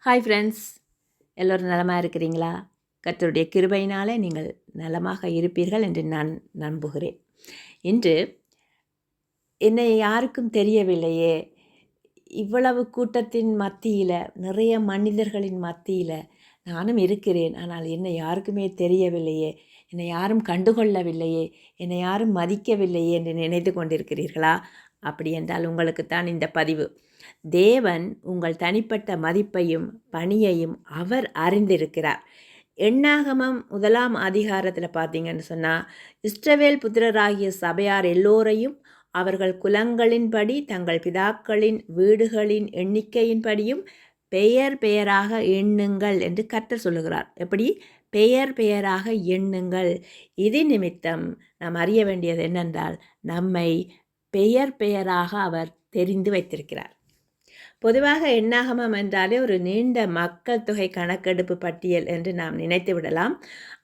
Hi friends, எல்லோரும் நலமாக இருக்கிறீங்களா? கர்த்தருடைய கிருபையினாலே நீங்கள் நலமாக இருப்பீர்கள் என்று நான் நம்புகிறேன். இன்று என்னை யாருக்கும் தெரியவில்லையே, இவ்வளவு கூட்டத்தின் மத்தியில், நிறைய மனிதர்களின் மத்தியில் நானும் இருக்கிறேன். ஆனால் என்னை யாருக்குமே தெரியவில்லையே, என்னை யாரும் கண்டுகொள்ளவில்லையே, என்னை யாரும் மதிக்கவில்லையே என்று நினைத்து கொண்டிருக்கிறீர்களா? அப்படி என்றால் உங்களுக்குத்தான் இந்த பதிவு. தேவன் உங்கள் தனிப்பட்ட மதிப்பையும் பணியையும் அவர் அறிந்திருக்கிறார். எண்ணாகமம் 1ஆம் அதிகாரத்தில் பார்த்தீங்கன்னு சொன்னால், இஸ்ரவேல் புத்திரராகிய சபையார் எல்லோரையும் அவர்கள் குலங்களின்படி தங்கள் பிதாக்களின் வீடுகளின் எண்ணிக்கையின்படியும் பெயர் பெயராக எண்ணுங்கள் என்று கர்த்தர் சொல்லுகிறார். எப்படி? பெயர் பெயராக எண்ணுங்கள். இது நிமித்தம் நாம் அறிய வேண்டியது என்னென்றால், நம்மை பெயர் பெயராக அவர் தெரிந்து வைத்திருக்கிறார். பொதுவாக எண்ணாகமம் என்றாலே ஒரு நீண்ட மக்கள் தொகை கணக்கெடுப்பு பட்டியல் என்று நாம் நினைத்து விடலாம்.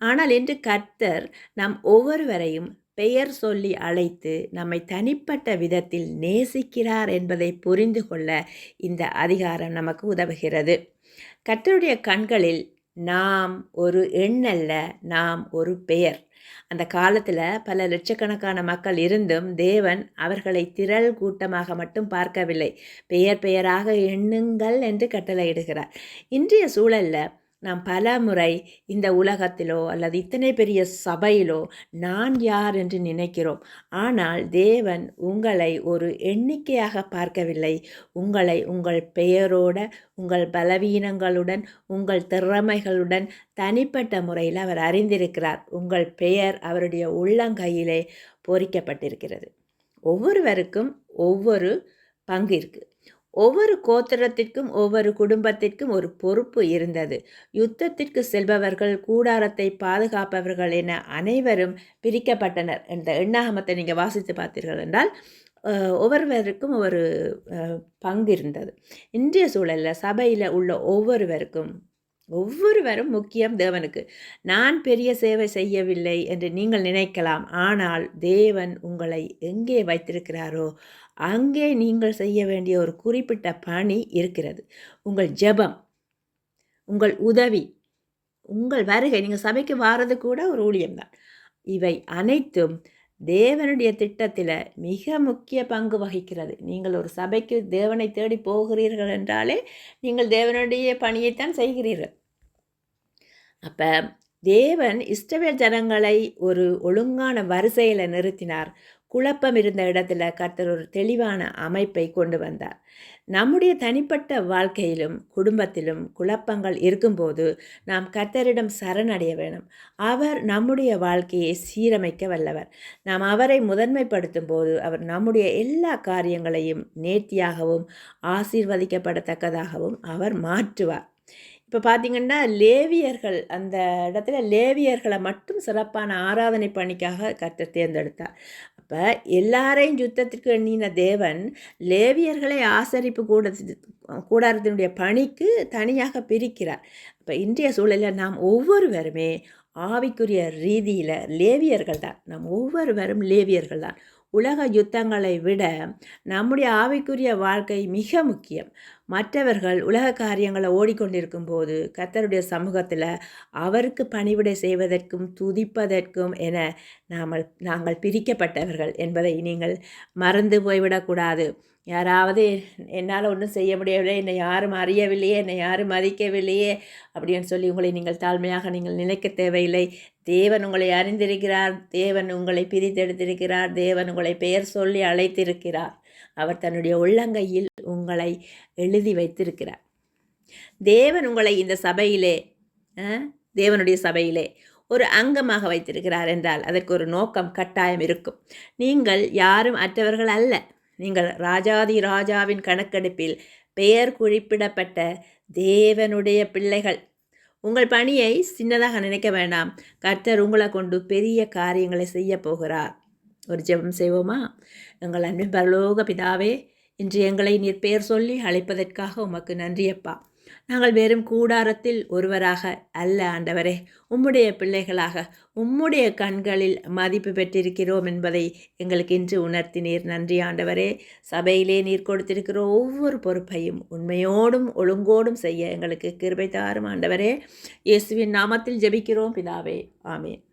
ஆனால் இன்று கர்த்தர் நம் ஒவ்வொருவரையும் பெயர் சொல்லி அழைத்து நம்மை தனிப்பட்ட விதத்தில் நேசிக்கிறார் என்பதை புரிந்து கொள்ள இந்த அதிகாரம் நமக்கு உதவுகிறது. கர்த்தருடைய கண்களில் நாம் ஒரு எண் அல்ல, நாம் ஒரு பெயர். அந்த காலத்தில் பல லட்சக்கணக்கான மக்கள் இருந்தும் தேவன் அவர்களை திரள் கூட்டமாக மட்டும் பார்க்கவில்லை, பெயர் பெயராக எண்ணுங்கள் என்று கட்டளையிடுகிறார். இன்றைய சூழலில் நாம் பல முறை இந்த உலகத்திலோ அல்லது இத்தனை பெரிய சபையிலோ நான் யார் என்று நினைக்கிறோம். ஆனால் தேவன் உங்களை ஒரு எண்ணிக்கையாக பார்க்கவில்லை. உங்களை உங்கள் பெயரோட, உங்கள் பலவீனங்களுடன், உங்கள் திறமைகளுடன் தனிப்பட்ட முறையில் அவர் அறிந்திருக்கிறார். உங்கள் பெயர் அவருடைய உள்ளங்கையிலே பொறிக்கப்பட்டிருக்கிறது. ஒவ்வொருவருக்கும் ஒவ்வொரு பங்கு இருக்குது. ஒவ்வொரு கோத்திரத்திற்கும் ஒவ்வொரு குடும்பத்திற்கும் ஒரு பொறுப்பு இருந்தது. யுத்தத்திற்கு செல்பவர்கள், கூடாரத்தை பாதுகாப்பவர்கள் என அனைவரும் பிரிக்கப்பட்டனர். இந்த எண்ணாகமத்தை நீங்கள் வாசித்து பார்த்தீர்கள் என்றால் ஒவ்வொருவருக்கும் ஒவ்வொரு பங்கு இருந்தது. இன்றைய சூழலில் சபையில் உள்ள ஒவ்வொருவரும் முக்கியம் தேவனுக்கு. நான் பெரிய சேவை செய்யவில்லை என்று நீங்கள் நினைக்கலாம். ஆனால் தேவன் உங்களை எங்கே வைத்திருக்கிறாரோ அங்கே நீங்கள் செய்ய வேண்டிய ஒரு குறிப்பிட்ட பணி இருக்கிறது. உங்கள் ஜெபம், உங்கள் உதவி, உங்கள் வருகை, நீங்கள் சபைக்கு வாரது கூட ஒரு ஊழியம்தான். இவை அனைத்தும் தேவனுடைய திட்டத்தில் மிக முக்கிய பங்கு வகிக்கிறது. நீங்கள் ஒரு சபைக்கு தேவனை தேடி போகிறீர்கள் என்றாலே நீங்கள் தேவனுடைய பணியைத்தான் செய்கிறீர்கள். அப்போ தேவன் இஸ்ரவேல் ஜனங்களை ஒரு ஒழுங்கான வரிசையில் நிறுத்தினார். குழப்பம் இருந்த இடத்துல கர்த்தர் ஒரு தெளிவான அமைப்பை கொண்டு வந்தார். நம்முடைய தனிப்பட்ட வாழ்க்கையிலும் குடும்பத்திலும் குழப்பங்கள் இருக்கும்போது நாம் கர்த்தரிடம் சரணடைய வேணும். அவர் நம்முடைய வாழ்க்கையை சீரமைக்க வல்லவர். நாம் அவரை முதன்மைப்படுத்தும் போது அவர் நம்முடைய எல்லா காரியங்களையும் நேர்த்தியாகவும் ஆசீர்வதிக்கப்படத்தக்கதாகவும் அவர் மாற்றுவார். இப்போ பார்த்திங்கன்னா லேவியர்கள், அந்த இடத்துல லேவியர்களை மட்டும் சிறப்பான ஆராதனை பணிக்காக கர்த்தர் தேர்ந்தெடுத்தார். அப்போ எல்லாரையும் யுத்தத்திற்கு எண்ணின தேவன் லேவியர்களை ஆசரிப்பு கூடாரத்தினுடைய பணிக்கு தனியாக பிரிக்கிறார். இப்போ இன்றைய சூழலில் நாம் ஒவ்வொருவருமே ஆவிக்குரிய ரீதியில் லேவியர்கள் தான். நாம் ஒவ்வொருவரும் லேவியர்கள் தான். உலக யுத்தங்களை விட நம்முடைய ஆவிக்குரிய வாழ்க்கை மிக முக்கியம். மற்றவர்கள் உலக காரியங்களை ஓடிக்கொண்டிருக்கும் போது கர்த்தருடைய சமூகத்தில் அவருக்கு பணிவிடை செய்வதற்கும் துதிப்பதற்கும் என நாங்கள் பிரிக்கப்பட்டவர்கள் என்பதை நீங்கள் மறந்து போய்விடக்கூடாது. யாராவது என்னால் ஒன்றும் செய்ய முடியவில்லை, என்னை யாரும் அறியவில்லையே, என்னை யாரும் மதிக்கவில்லையே அப்படின்னு சொல்லி உங்களை நீங்கள் தாழ்மையாக நீங்கள் நினைக்க தேவையில்லை. தேவன் உங்களை அறிந்திருக்கிறார். தேவன் உங்களை பிரித்தெடுத்திருக்கிறார். தேவன் உங்களை பெயர் சொல்லி அழைத்திருக்கிறார். அவர் தன்னுடைய உள்ளங்கையில் உங்களை எழுதி வைத்திருக்கிறார். தேவன் உங்களை இந்த சபையிலே, தேவனுடைய சபையிலே ஒரு அங்கமாக வைத்திருக்கிறார் என்றால் அதற்கு ஒரு நோக்கம் கட்டாயம் இருக்கும். நீங்கள் யாரும் அற்றவர்கள் அல்ல. நீங்கள் ராஜாதி ராஜாவின் கணக்கெடுப்பில் பெயர் குறிப்பிடப்பட்ட தேவனுடைய பிள்ளைகள். உங்கள் பணியை சின்னதாக நினைக்க வேண்டாம். கர்த்தர் உங்களை கொண்டு பெரிய காரியங்களை செய்ய போகிறார். ஒரு ஜெபம் செய்வோமா? எங்கள் அன்பின் பரலோக பிதாவே, இன்று எங்களை நீர் பெயர் சொல்லி அழைப்பதற்காக உமக்கு நன்றியப்பா. நாங்கள் வெறும் கூடாரத்தில் ஒருவராக அல்ல ஆண்டவரே, உம்முடைய பிள்ளைகளாக உம்முடைய கண்களில் மதிப்பு பெற்றிருக்கிறோம் என்பதை எங்களுக்கு இன்று உணர்த்தினீர். நன்றி ஆண்டவரே. சபையிலே நீர் கொடுத்திருக்கிற ஒவ்வொரு பொறுப்பையும் உண்மையோடும் ஒழுங்கோடும் செய்ய எங்களுக்கு கிருபை தாரும் ஆண்டவரே. இயேசுவின் நாமத்தில் ஜெபிக்கிறோம் பிதாவே. ஆமென்.